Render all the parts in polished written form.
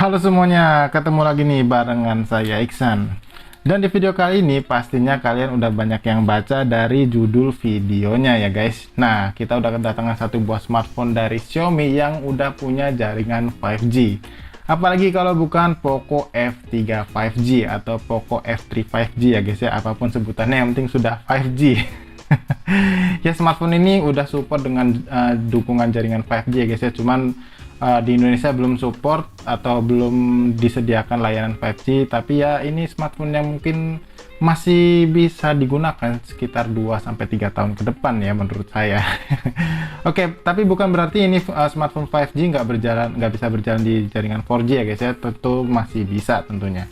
Halo semuanya, ketemu lagi nih barengan saya Iksan. Dan di video kali ini pastinya kalian udah banyak yang baca dari judul videonya ya guys. Nah, kita udah kedatangan satu buah smartphone dari Xiaomi yang udah punya jaringan 5G. Apalagi kalau bukan Poco F3 5G atau Poco F3 5G ya guys ya, apapun sebutannya yang penting sudah 5G. Ya, smartphone ini udah support dengan dukungan jaringan 5G ya guys ya, cuman di Indonesia belum support atau belum disediakan layanan 5G, tapi ya ini smartphone yang mungkin masih bisa digunakan sekitar 2-3 tahun ke depan ya menurut saya. Oke, tapi bukan berarti ini smartphone 5G nggak bisa berjalan di jaringan 4G ya guys ya, tentu masih bisa tentunya.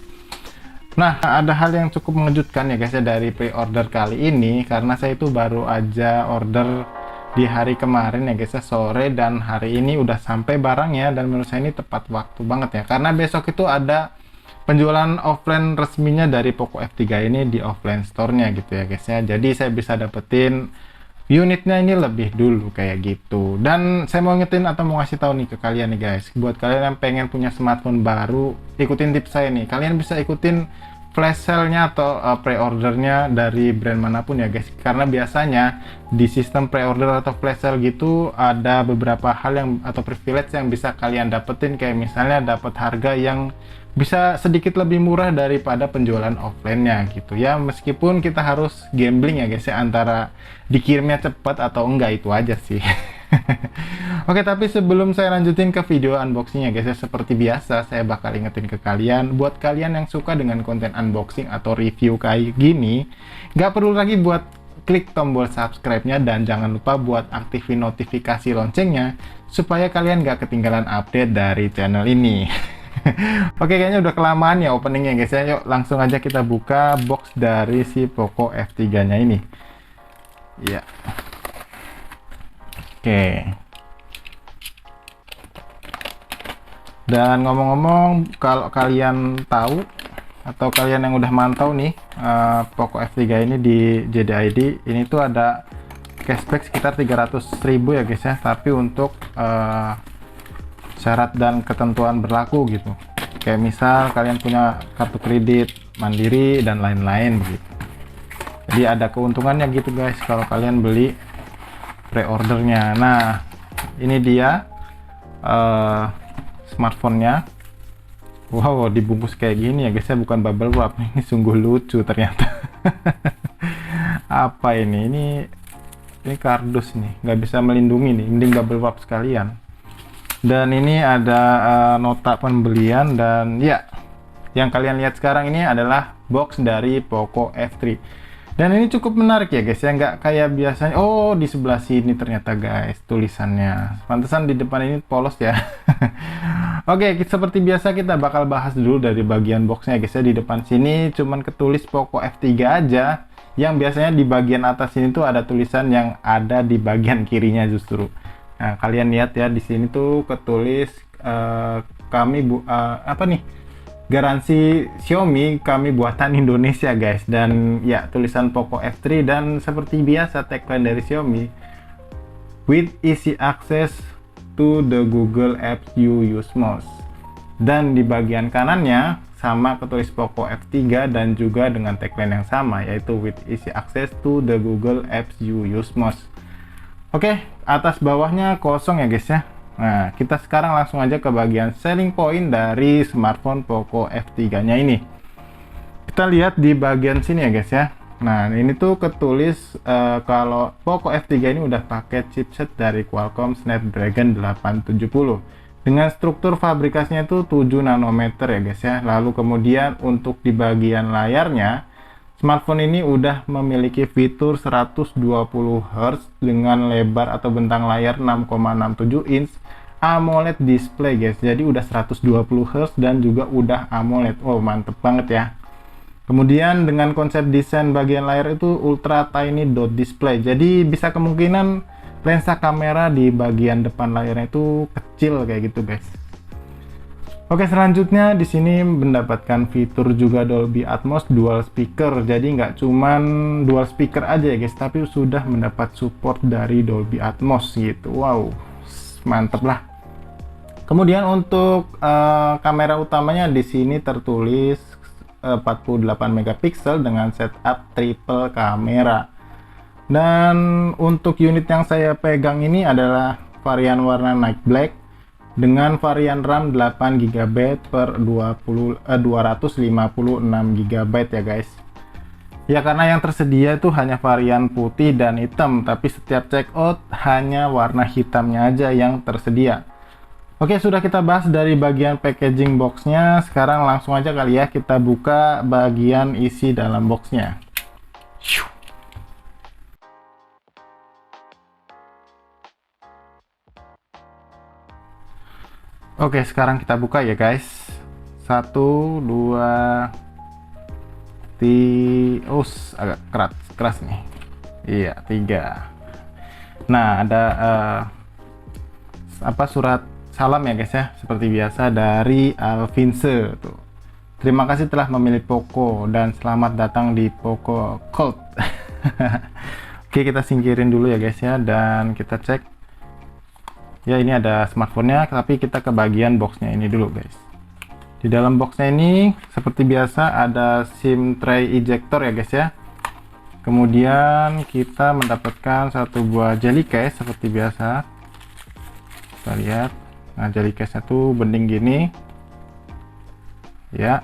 Nah, ada hal yang cukup mengejutkan ya guys ya dari pre-order kali ini, karena saya itu baru aja order di hari kemarin ya guys ya, sore, dan hari ini udah sampai barangnya, dan menurut saya ini tepat waktu banget ya, karena besok itu ada penjualan offline resminya dari Poco F3 ini di offline store-nya gitu ya guys ya, jadi saya bisa dapetin unitnya ini lebih dulu kayak gitu. Dan saya mau ngetin atau mau ngasih tahu nih ke kalian nih guys, buat kalian yang pengen punya smartphone baru, ikutin tips saya nih. Kalian bisa ikutin flash sale-nya atau pre-ordernya dari brand manapun ya guys, karena biasanya di sistem pre-order atau flash sale gitu ada beberapa hal yang atau privilege yang bisa kalian dapetin, kayak misalnya dapat harga yang bisa sedikit lebih murah daripada penjualan offline-nya gitu ya, meskipun kita harus gambling ya guys ya, antara dikirimnya cepat atau enggak, itu aja sih. Oke, tapi sebelum saya lanjutin ke video unboxing ya guys ya, seperti biasa saya bakal ingetin ke kalian, buat kalian yang suka dengan konten unboxing atau review kayak gini, nggak perlu lagi buat klik tombol subscribe-nya, dan jangan lupa buat aktifin notifikasi loncengnya supaya kalian nggak ketinggalan update dari channel ini. Oke, kayaknya udah kelamaan ya openingnya guys ya, yuk langsung aja kita buka box dari si Poco F3 nya ini ya. Oke, dan ngomong-ngomong, kalau kalian tahu atau kalian yang udah mantau nih Poco F3 ini di JDID ini tuh ada cashback sekitar 300.000 ya guys ya, tapi untuk syarat dan ketentuan berlaku gitu, kayak misal kalian punya kartu kredit Mandiri dan lain-lain begitu. Jadi ada keuntungannya gitu guys kalau kalian beli pre-ordernya. Nah, ini dia smartphone-nya. Wow, dibungkus kayak gini ya guys ya, bukan bubble wrap. Ini sungguh lucu ternyata. Apa ini? Ini kardus nih, nggak bisa melindungi nih, mending bubble wrap sekalian. Dan ini ada nota pembelian, dan ya, yang kalian lihat sekarang ini adalah box dari Poco F3. Dan ini cukup menarik ya guys ya, nggak kayak biasanya. Oh, di sebelah sini ternyata guys tulisannya. Pantesan di depan ini polos ya. Oke, seperti biasa kita bakal bahas dulu dari bagian boxnya guys ya. Di depan sini cuman ketulis Poco F3 aja, yang biasanya di bagian atas ini tuh ada tulisan yang ada di bagian kirinya justru. Nah, kalian lihat ya, di sini tuh ketulis apa nih? Garansi Xiaomi, kami buatan Indonesia guys, dan ya tulisan Poco F3, dan seperti biasa tagline dari Xiaomi, with easy access to the Google apps you use most. Dan di bagian kanannya sama ketulis Poco F3 dan juga dengan tagline yang sama, yaitu with easy access to the Google apps you use most. Oke, atas bawahnya kosong ya guys ya. Nah, kita sekarang langsung aja ke bagian selling point dari smartphone Poco F3 nya ini. Kita lihat di bagian sini ya guys ya. Nah, ini tuh ketulis kalau Poco F3 ini udah pakai chipset dari Qualcomm Snapdragon 870 dengan struktur fabrikasinya itu 7 nanometer ya guys ya. Lalu kemudian untuk di bagian layarnya, smartphone ini udah memiliki fitur 120 Hz dengan lebar atau bentang layar 6,67 inch AMOLED display guys. Jadi udah 120 Hz dan juga udah AMOLED. Oh, mantep banget ya. Kemudian dengan konsep desain bagian layar itu ultra tiny dot display. Jadi bisa kemungkinan lensa kamera di bagian depan layarnya itu kecil kayak gitu guys. Oke, selanjutnya di sini mendapatkan fitur juga Dolby Atmos dual speaker. Jadi nggak cuman dual speaker aja ya guys, tapi sudah mendapat support dari Dolby Atmos gitu. Wow, mantep lah. Kemudian untuk kamera utamanya di sini tertulis 48 megapiksel dengan setup triple kamera. Dan untuk unit yang saya pegang ini adalah varian warna night black dengan varian RAM 8 GB per 256 GB ya guys. Ya, karena yang tersedia itu hanya varian putih dan hitam, tapi setiap checkout hanya warna hitamnya aja yang tersedia. Oke, sudah kita bahas dari bagian packaging boxnya. Sekarang langsung aja kali ya kita buka bagian isi dalam boxnya. Oke, sekarang kita buka ya guys. 1, 2, agak keras nih. Iya, 3. Nah, ada surat salam ya guys ya, seperti biasa dari Alvinse tuh. Terima kasih telah memilih Poco dan selamat datang di Poco Cult. Oke, kita singkirin dulu ya guys ya, dan kita cek. Ya, ini ada smartphone-nya, tapi kita ke bagian boxnya ini dulu guys. Di dalam boxnya ini seperti biasa ada SIM tray ejector ya guys ya. Kemudian kita mendapatkan satu buah jelly case seperti biasa. Kita lihat, nah jelly case-nya tuh bening gini ya.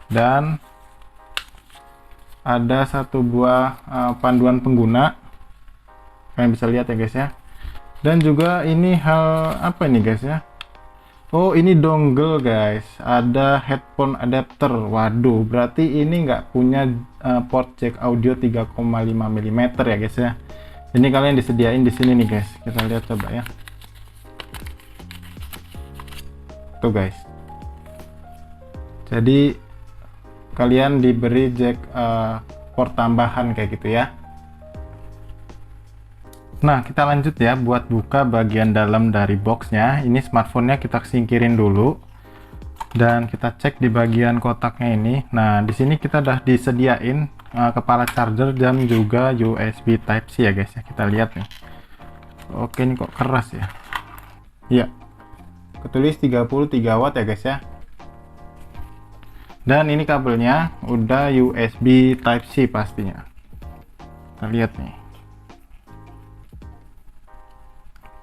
Dan ada satu buah panduan pengguna, kalian bisa lihat ya guys ya. Dan juga ini hal apa ini guys ya? Oh, ini dongle guys, ada headphone adapter. Waduh, berarti ini nggak punya port jack audio 3,5 mm ya guys ya. Ini kalian disediain di sini nih guys. Kita lihat coba ya. Tuh guys. Jadi kalian diberi jack port tambahan kayak gitu ya. Nah, kita lanjut ya buat buka bagian dalam dari boxnya. Ini smartphone-nya kita singkirin dulu dan kita cek di bagian kotaknya ini. Nah, di sini kita udah disediain kepala charger dan juga USB Type C ya guys ya. Kita lihat nih. Oke, ini kok keras ya. Iya. Ketulis 33 watt ya guys ya. Dan ini kabelnya udah USB Type C pastinya. Kita lihat nih.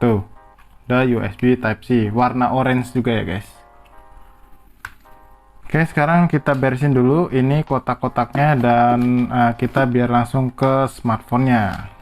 Tuh, ada USB Type C warna orange juga ya guys. Oke, sekarang kita beresin dulu ini kotak-kotaknya dan kita biar langsung ke smartphone-nya.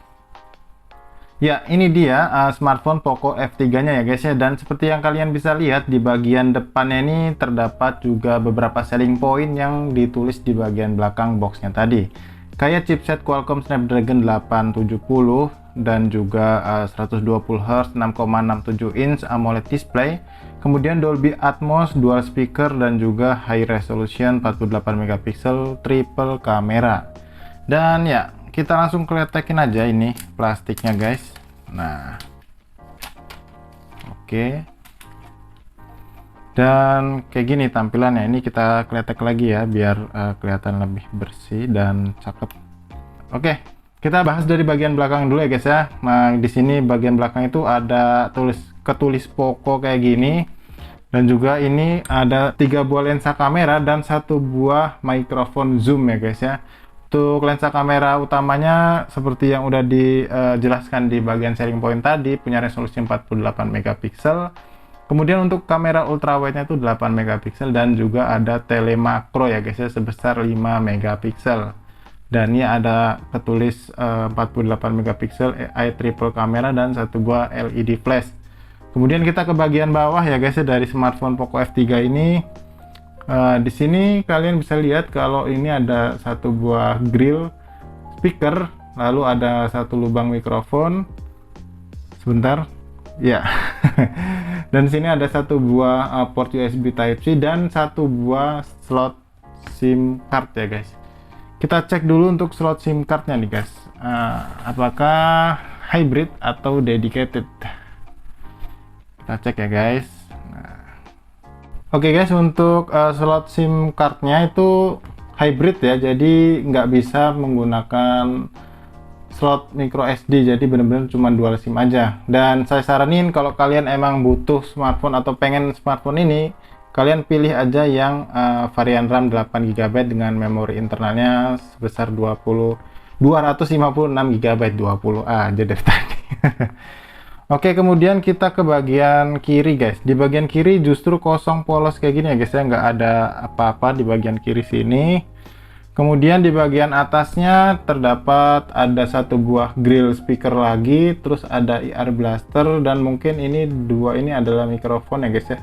Ya, ini dia smartphone Poco F3 nya ya guys ya. Dan seperti yang kalian bisa lihat di bagian depannya ini terdapat juga beberapa selling point yang ditulis di bagian belakang boxnya tadi, kayak chipset Qualcomm Snapdragon 870 dan juga 120Hz 6,67 inch AMOLED display, kemudian Dolby Atmos, dual speaker, dan juga high resolution 48 megapiksel triple kamera. Dan ya, kita langsung kletekin aja ini plastiknya guys. Nah, oke. Dan kayak gini tampilannya. Ini kita kletek lagi ya biar kelihatan lebih bersih dan cakep. Oke. Kita bahas dari bagian belakang dulu ya guys ya. Nah, di sini bagian belakang itu ada ketulis Poco kayak gini. Dan juga ini ada 3 buah lensa kamera dan 1 buah mikrofon zoom ya guys ya. Untuk lensa kamera utamanya seperti yang udah dijelaskan di bagian sharing point tadi, punya resolusi 48 megapiksel. Kemudian untuk kamera ultrawide-nya itu 8 megapiksel dan juga ada telemakro ya guys ya sebesar 5 megapiksel. Dan ini ada ketulis 48 megapiksel AI triple kamera dan 1 buah LED flash. Kemudian kita ke bagian bawah ya guys ya dari smartphone Poco F3 ini. Di sini kalian bisa lihat kalau ini ada 1 buah grill speaker, lalu ada 1 lubang mikrofon. Sebentar. Ya. Dan di sini ada 1 buah port USB Type C dan 1 buah slot SIM card ya guys. Kita cek dulu untuk slot SIM cardnya nih guys, apakah hybrid atau dedicated. Kita cek ya guys. Oke guys, untuk slot SIM cardnya itu hybrid ya, jadi nggak bisa menggunakan slot micro SD, jadi bener-bener cuma dual SIM aja. Dan saya saranin kalau kalian emang butuh smartphone atau pengen smartphone ini, kalian pilih aja yang varian RAM 8 GB dengan memori internalnya sebesar 256 GB, 20 aja dari tadi. Oke, kemudian kita ke bagian kiri guys. Di bagian kiri justru kosong polos kayak gini ya guys ya, nggak ada apa-apa di bagian kiri sini. Kemudian di bagian atasnya terdapat ada satu buah grill speaker lagi, terus ada IR blaster, dan mungkin ini dua ini adalah mikrofon ya guys ya.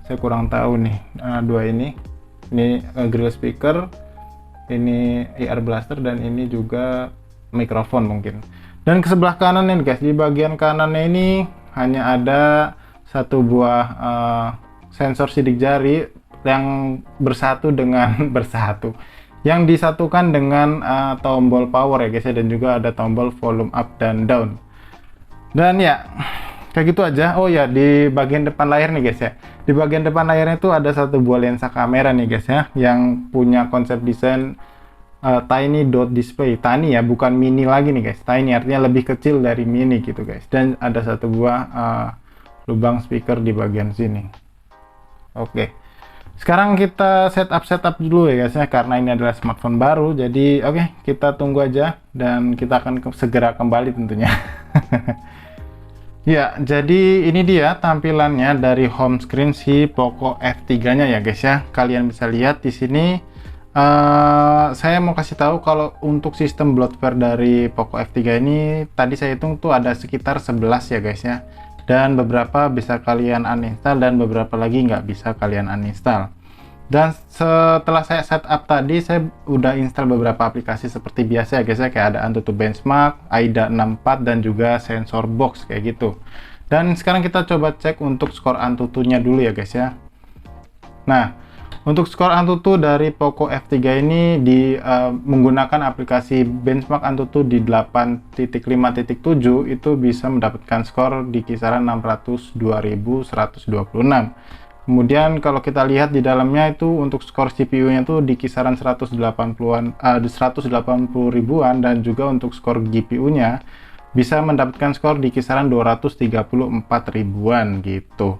Saya kurang tahu nih, dua ini grill speaker, ini IR blaster, dan ini juga mikrofon mungkin. Dan ke sebelah kanan nih guys, di bagian kanannya ini hanya ada satu buah sensor sidik jari yang bersatu dengan yang disatukan dengan tombol power ya guys ya, dan juga ada tombol volume up dan down. Dan ya kayak gitu aja. Oh ya, di bagian depan layar nih guys ya, di bagian depan layarnya itu ada satu buah lensa kamera nih guys ya, yang punya konsep desain tiny dot display. Tiny ya, bukan mini lagi nih guys, tiny artinya lebih kecil dari mini gitu guys. Dan ada satu buah lubang speaker di bagian sini. Oke, sekarang kita setup dulu ya guys ya, karena ini adalah smartphone baru. Jadi oke, kita tunggu aja dan kita akan segera kembali tentunya. Ya, jadi ini dia tampilannya dari home screen si Poco F3 nya ya guys ya. Kalian bisa lihat di sini. Saya mau kasih tahu kalau untuk sistem bloatware dari Poco F3 ini tadi saya hitung tuh ada sekitar 11 ya guys ya, dan beberapa bisa kalian uninstall dan beberapa lagi nggak bisa kalian uninstall. Dan setelah saya setup tadi, saya udah install beberapa aplikasi seperti biasa ya guys ya, kayak ada AnTuTu Benchmark, AIDA 64, dan juga Sensor Box kayak gitu. Dan sekarang kita coba cek untuk skor AnTuTu-nya dulu ya guys ya. Nah, untuk skor AnTuTu dari Poco F3 ini menggunakan aplikasi benchmark AnTuTu di 8.5.7 itu bisa mendapatkan skor di kisaran 602.126. Kemudian kalau kita lihat di dalamnya itu untuk skor CPU-nya itu di kisaran 180 ribuan, dan juga untuk skor GPU-nya bisa mendapatkan skor di kisaran 234 ribuan gitu.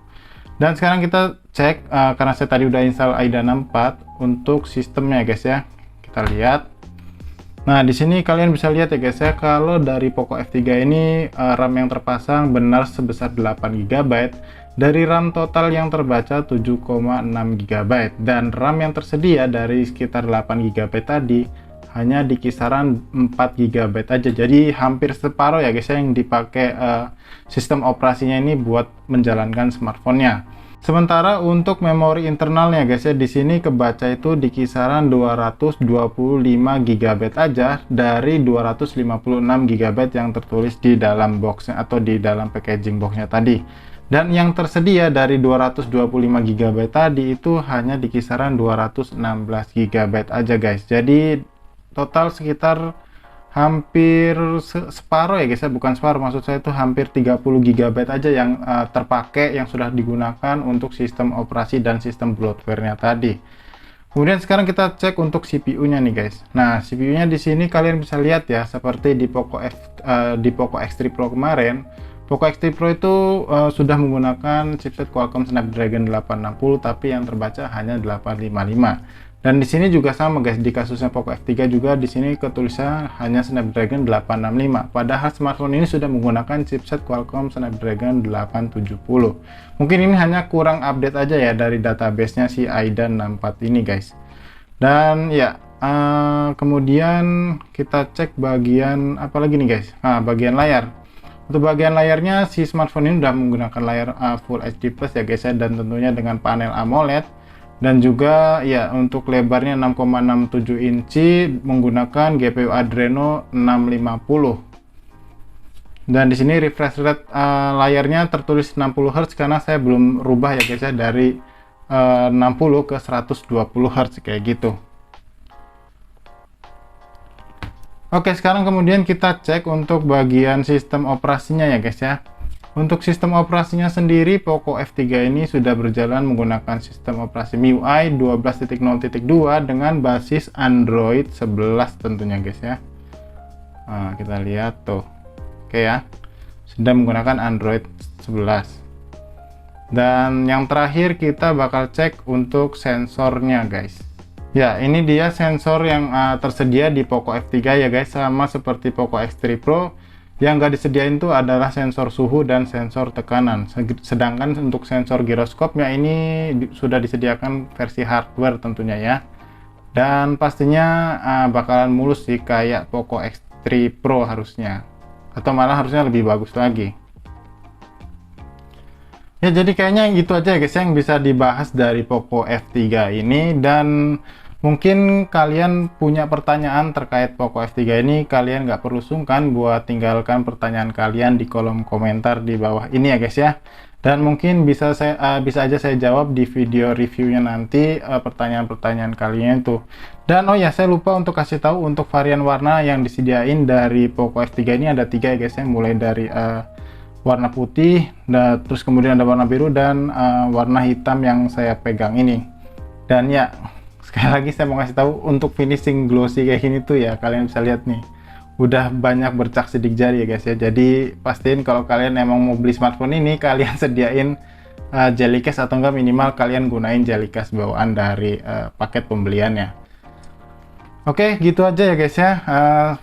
Dan sekarang kita cek, karena saya tadi udah install AIDA 64 untuk sistemnya guys ya. Kita lihat. Nah, di sini kalian bisa lihat ya guys ya, kalau dari Poco F3 ini RAM yang terpasang benar sebesar 8 GB. Dari RAM total yang terbaca 7,6 GB, dan RAM yang tersedia dari sekitar 8 GB tadi hanya di kisaran 4 GB aja. Jadi hampir separuh ya guys ya yang dipakai sistem operasinya ini buat menjalankan smartphone-nya. Sementara untuk memori internalnya guys ya, di sini kebaca itu di kisaran 225 GB aja dari 256 GB yang tertulis di dalam boxnya atau di dalam packaging boxnya tadi. Dan yang tersedia dari 225 GB tadi itu hanya di kisaran 216 GB aja guys. Jadi total sekitar hampir separuh ya guys ya, bukan separuh, maksud saya itu hampir 30 GB aja yang terpakai, yang sudah digunakan untuk sistem operasi dan sistem bloatware-nya tadi. Kemudian sekarang kita cek untuk CPU-nya nih guys. Nah, CPU-nya di sini kalian bisa lihat ya, seperti di Poco X3 Pro kemarin. Poco X3 Pro itu sudah menggunakan chipset Qualcomm Snapdragon 860, tapi yang terbaca hanya 855. Dan di sini juga sama guys, di kasusnya Poco F3 juga di sini ketulisan hanya Snapdragon 865. Padahal smartphone ini sudah menggunakan chipset Qualcomm Snapdragon 870. Mungkin ini hanya kurang update aja ya dari database-nya si AIDA 64 ini guys. Dan ya, kemudian kita cek bagian apa lagi nih guys? Nah, bagian layar. Untuk bagian layarnya, si smartphone ini sudah menggunakan layar Full HD Plus ya guys ya, dan tentunya dengan panel AMOLED. Dan juga ya untuk lebarnya 6,67 inci menggunakan GPU Adreno 650. Dan di sini refresh rate layarnya tertulis 60 Hz karena saya belum rubah ya guys ya, dari 60 ke 120 Hz kayak gitu. Oke, sekarang kemudian kita cek untuk bagian sistem operasinya ya guys ya. Untuk sistem operasinya sendiri, Poco F3 ini sudah berjalan menggunakan sistem operasi MIUI 12.0.2 dengan basis Android 11 tentunya guys ya. Nah, kita lihat tuh. Oke ya, sudah menggunakan Android 11. Dan yang terakhir kita bakal cek untuk sensornya guys. Ya, ini dia sensor yang tersedia di Poco F3 ya guys, sama seperti Poco X3 Pro. Yang nggak disediain itu adalah sensor suhu dan sensor tekanan. Sedangkan untuk sensor giroskopnya ini sudah disediakan versi hardware tentunya ya. Dan pastinya bakalan mulus sih kayak Poco X3 Pro harusnya. Atau malah harusnya lebih bagus lagi. Ya, jadi kayaknya gitu aja ya guys yang bisa dibahas dari Poco F3 ini, dan mungkin kalian punya pertanyaan terkait Poco F3 ini, kalian nggak perlu sungkan buat tinggalkan pertanyaan kalian di kolom komentar di bawah ini ya guys ya. Dan mungkin bisa aja saya jawab di video reviewnya nanti pertanyaan-pertanyaan kalian itu. Dan oh ya, saya lupa untuk kasih tahu untuk varian warna yang disediain dari Poco F3 ini ada 3 ya guys ya, mulai dari warna putih, terus kemudian ada warna biru dan warna hitam yang saya pegang ini. Dan ya, sekali lagi saya mau kasih tahu untuk finishing glossy kayak gini tuh ya, kalian bisa lihat nih, udah banyak bercak sidik jari ya guys ya. Jadi pastiin kalau kalian emang mau beli smartphone ini, kalian sediain jellycase atau enggak minimal kalian gunain jellycase bawaan dari paket pembeliannya. Oke, gitu aja ya guys ya.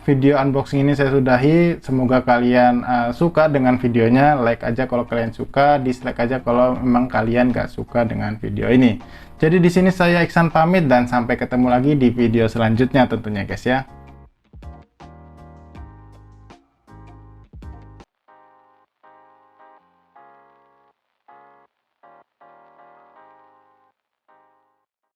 Video unboxing ini saya sudahi. Semoga kalian suka dengan videonya. Like aja kalau kalian suka, dislike aja kalau memang kalian gak suka dengan video ini. Jadi di sini saya Iksan pamit dan sampai ketemu lagi di video selanjutnya tentunya guys ya.